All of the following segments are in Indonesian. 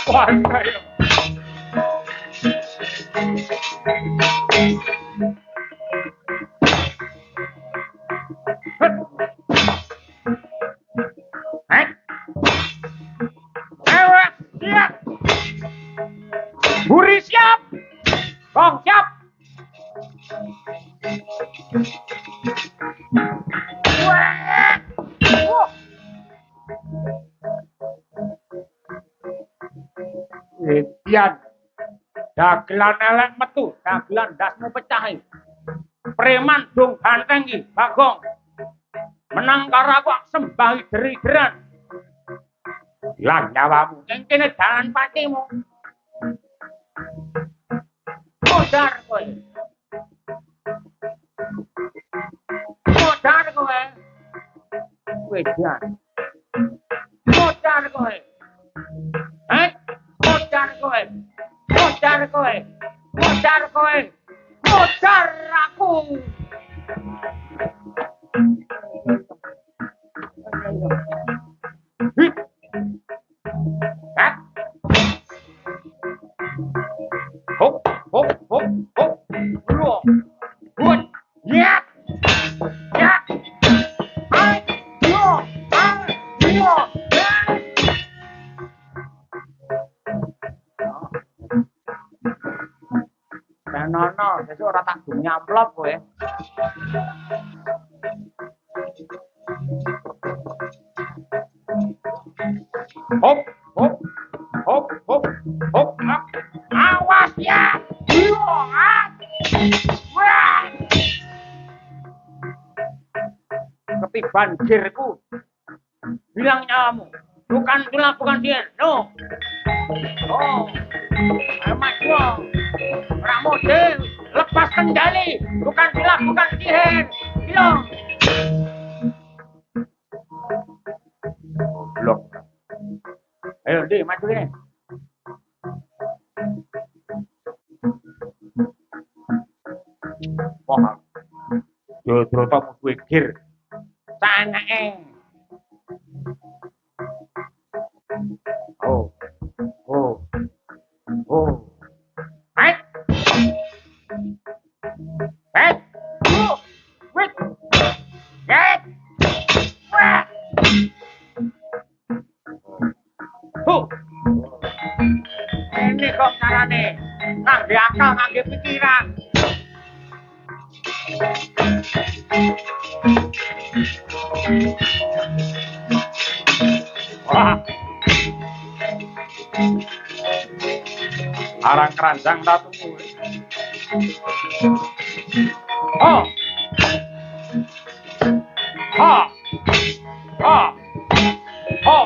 Wah, ayo. Siap. Buri siap. Gong siap. Idian. Dagelan elek metu, dagelan dasmu pecahi. Preman dong ganteng iki, Bagong. Menang karo aku sembahi deri-deran. Hilang nyawamu, ning kene dalan patimu. Modar kowe. Modar kowe. Wedan. Modar kowe. Modar kowe. Modar kowe. Modar kowe. Modar aku. Hop, hop, hop, hop. Ruo. Buat. Ya. Ya. Ayo. Ayo. Nono, sesuk ora tak dung nyamplop kowe. Hop, hop, hop, hop, hop, hop. Awas ya. Ketiban girku. Bilang nyawamu. Bukan tulang, bukan dia. No. Oh. Maju. Ramode. Lepas kendali. Bukan tulang, bukan sihir. Bilang. Blok. Ayo, Di, maju ini. Wah. Jodro tamu wikir. Sanake. Oh. Oh. Oh. Hai. Hai. Wait. Get. Wah. Ini kok carane. Ngangge akal, ngangge pikiran. Wah. Arang keranjang ratumu. Oh. Ha. Ha. Oh.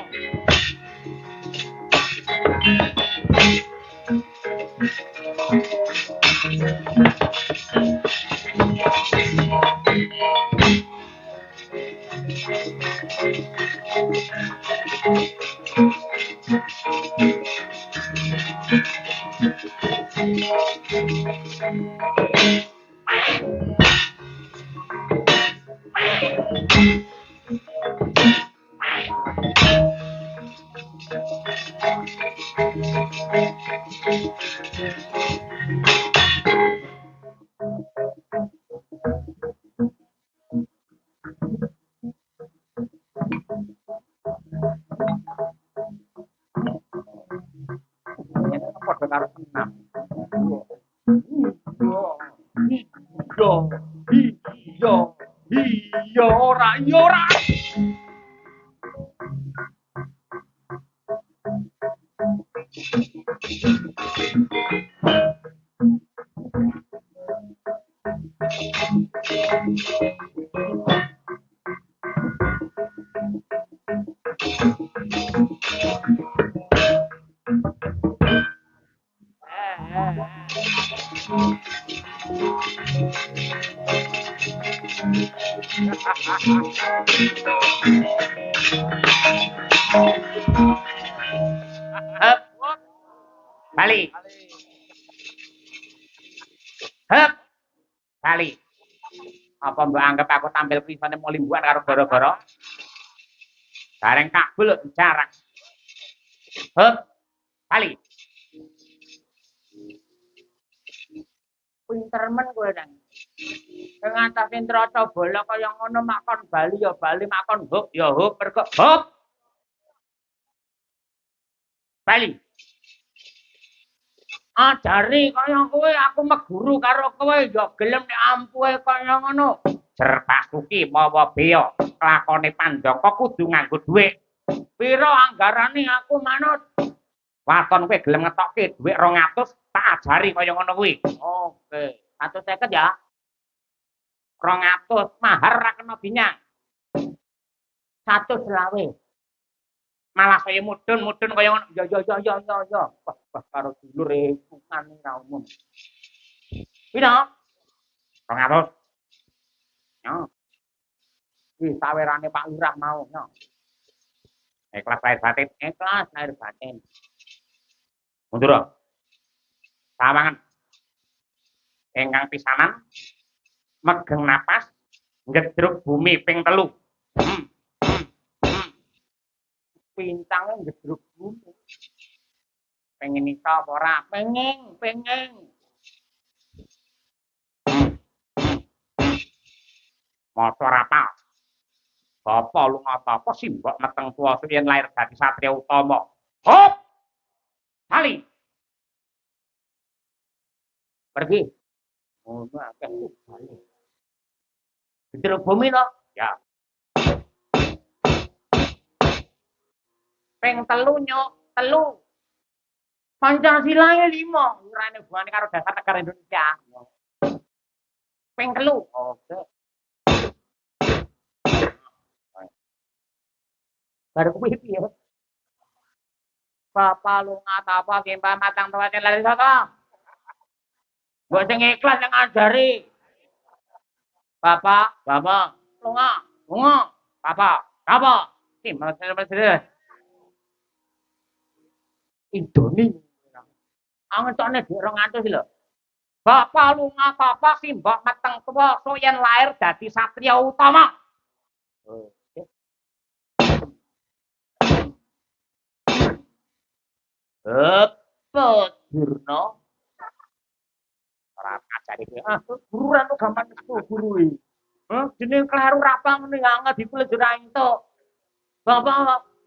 Padha karo senam. Iya ora, iya ora. Hep. Bali. Hep. Bali. Apa mbak anggap aku tampil krisane mau limbuan karo gara-gara? Bareng kabul jarak. Hup, bali. Pinter men kowe nang. Sing ngatasin trata bola kaya ngono makon bali ya bali makon hup ya hup mergo hup. Bali. Ajari kaya kowe aku meguru karo kowe ya gelem nek ampuhe kaya ngono. Jer Basuki mawa beya lakone Pandaka kudu nganggo dhuwit. Pira anggarane aku manut? Waton kowe gelem ngetokke dhuwit 200 tak ajari kaya ngono kuwi. Oke, 150 ya. 200 mahar ra kena dinyang. 120. Malah kaya mudun kaya ngono. Ya. Wah karo dulur tukane ra umum. Pira? 200. Ya. Iki sawerane Pak Lurah mau, ya. Ikhlas lahir batin. Mundur. Sawangan. Ingkang pisanan megeng napas ngedruk bumi ping 3. Pincange ngedruk bumi. Pengen iso apa ora? Pengen. Motor apa? Bapa lunga apa simbok meteng tuwa yen lair dadi satria utama. Hop! Bali. Pergi. Ngono akeh bali. Ngedruk bumi to? Ya. Ping 3 nyok, 3. Pancasila 5, urane hubungane karo dasar negara Indonesia. Ping 3. Oke. Baru kuwi piye? Bapak lunga tapa kempah matang tuwate lali saka. Mbok sing ikhlas yang ngajari. Bapak, lunga. Bapak, Indoni. Angentone dhek 200 lho. Bapak lunga tapa simbok meteng tuwa so yen lair dadi satria utama. Apa Durna? Ora ajari kowe. Guru anu gampang metu guru iki. Jeneng kleru rapang ngene angel dipelejur entuk.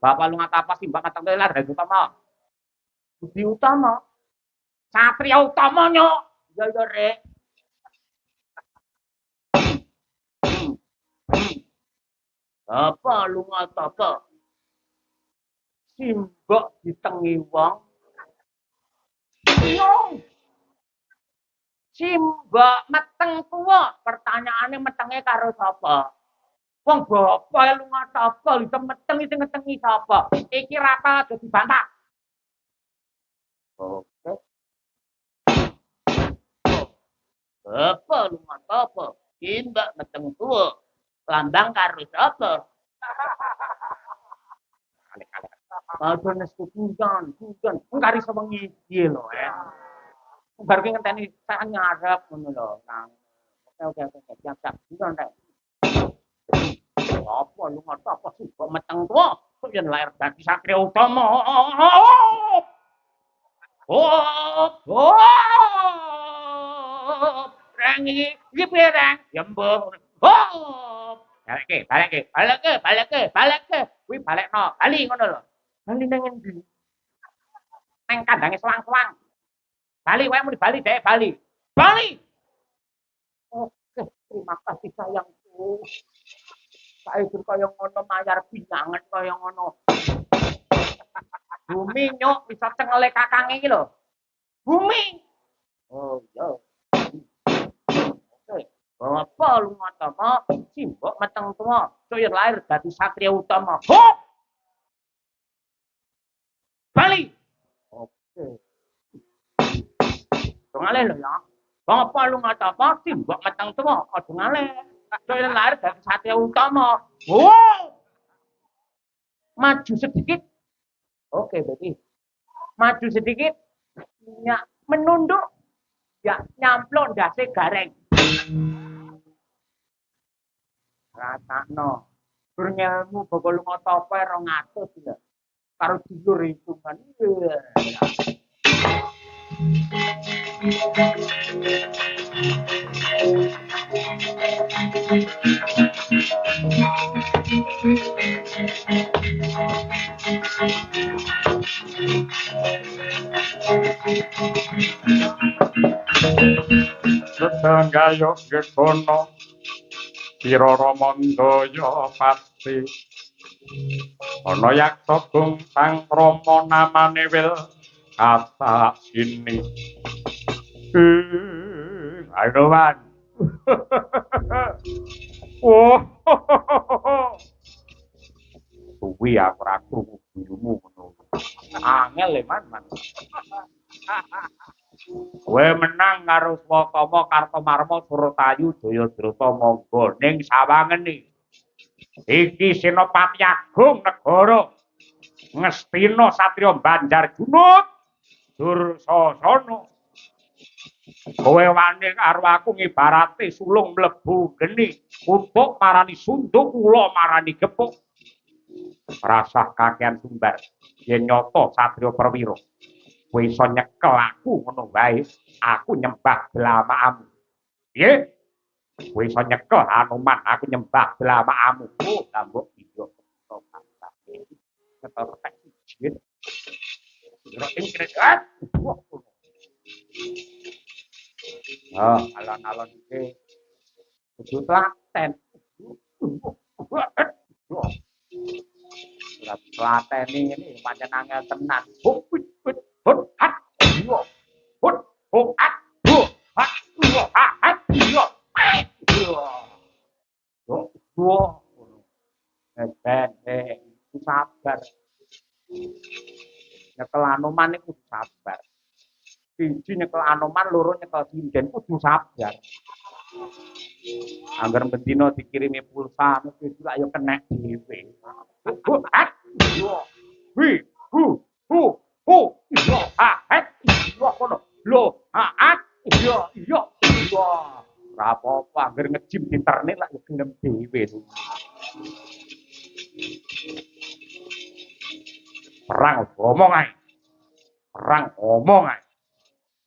Bapak lunga tapa simbok meteng tuwa lair dadi utama. Budi utama. Satria utama nyok. Ya Rek. Bapak lunga tapa simbok ditengi wong. Simbok meteng tuwa. Pertanyaane metenge karo sapa? Wong bapak lunga tapa lho meteng sing ngetengi sapa? Iki rapa dadi bantah. Oke. Bapak lunga tapa simbok meteng tuwa. Lambang karo sapa? Padahal setujuan. Engkari sewengi piye lho, Bar ki ngenteni sak ngarep ngono lho, Kang. Oke. Siap. Bukan rek. Apa lu ngono apa sih kok meteng tuwa? Kok yen lair dadi satria utama. Reng iki piye reng? Ya mbah. Baleke. Kuwi balekno. Bali ngono lho. Bali nang endi? Nang kandange selang-selang. Bali wae muni Bali dek Bali. Bali. Oke, terima kasih sayangku. Saiki kaya ngono mayar pinangan kaya ngono. Bumi nyok bisa cengele kakange iki lho. Bumi. Oh iya. Oke. Apa lu ngatamu simbok meteng tuwa, coy lahir dadi satria utama. Hop! Bali. Oke. Dongale lho ya. Apa lu ngatamu simbok meteng tuwa, aja ngale. Coy lahir dadi satria utama. Oh! Maju sedikit. Oke, berarti maju sedikit. Ya, menunduk. Ya, nyamplok ndase gareng. Rasakno. Gur ngelmu bapa lunga topo 200 lho. Karo dulur hitungan. Sedanggayo gekono Pira Ramandaya pati ana yaksa gungsang Rama namane wil kata ini Ayoan oh suwi aku ora krungu guyumu ngono angel man kowe menang karo Swatama Kartomarma Suratayu Jayadrata monggo ning sawangene iki Senopati Agung negara Ngastina Satriya Banjar Junut Dursasana kowe wani karo aku ngibarate sulung mlebu geni kutuk marani sunduk kula marani gepuk rasah kakean sumbar yen nyata Satriya Perwira kowe iso nyekel aku ngono wae aku nyembah blamakamu piye kowe iso nyekel Hanuman aku nyembah blamakamu oh tambok iya ketara tak jin ora ing kreat alon-alon iki kudu telaten ora tlateni ngene pancen angel tenan hut hat hut hat hat sabar nyekel Anoman iku sabar siji nyekel Anoman loro nyekel sinden kudu sabar angger bendina dikirimi pulsa mesti lak ya kenek dhewe wi hu hu yo hat yo kono lo hat yo ora apa-apa angger ngejim di internet lak ya gelem dhewe perang omong ae. Perang omong ae.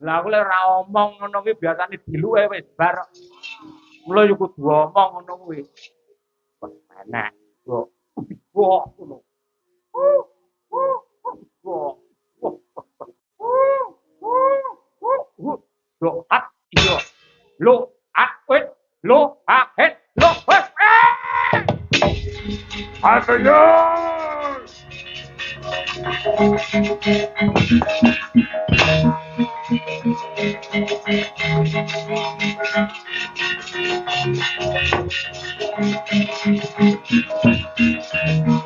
Lah aku lek ora omong ngono kuwi biasane diluwe wis bar. Mula yo kudu omong ngono kuwi. Wes enak. Yo. Wah ngono. Lo at yo. Lo at wit. Lo at het. Lo wes. Ayo.